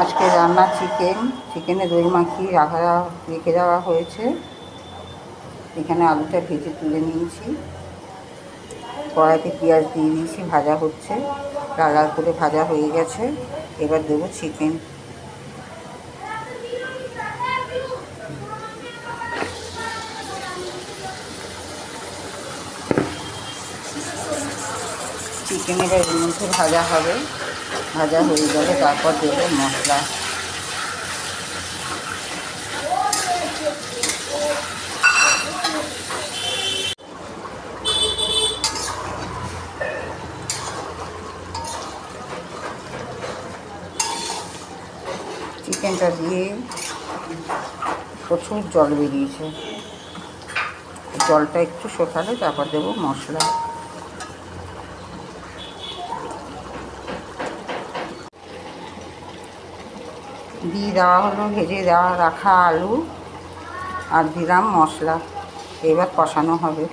আজকে রান্না চিকেনে দই মাখিয়ে রেখে দেওয়া হয়েছে। এখানে আলুটা ভেজে তুলে নিয়েছি, কড়াইতে পেঁয়াজ দিয়ে দিয়েছি, ভাজা হচ্ছে, লাল লাল করে ভাজা হয়ে গেছে। এবার দেবো চিকেন। চিকেন এবার এর মধ্যে ভাজা হবে, ভাজা হয়ে গেলে তারপর দেবো মশলা। চিকেনটা দিয়ে প্রচুর জল বেরিয়েছে, জলটা একটু শুকালে তারপর দেবো মশলা। দিয়ে দেওয়া হলো ভেজে রাখা আলু, আর দিলাম মশলা। এবার কষানো হবে।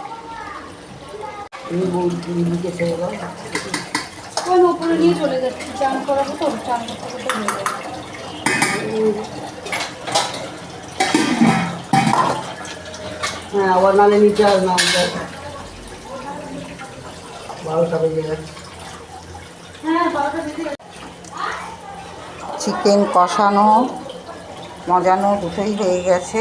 উপরে নিয়ে চলে যাচ্ছি, চান করাবো তো, চান করতে করতে হয়ে যাবে। হ্যাঁ, আবার নালে নিচে আর না 12টা বেজে গেছে। হ্যাঁ, 12টা বেজে গেছে। চিকেন কষানো মজানো দুটোই হয়ে গেছে।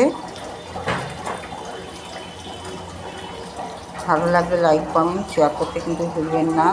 ভালো লাগলে লাইক কমেন্ট শেয়ার করতে কিন্তু ভুলবেন না।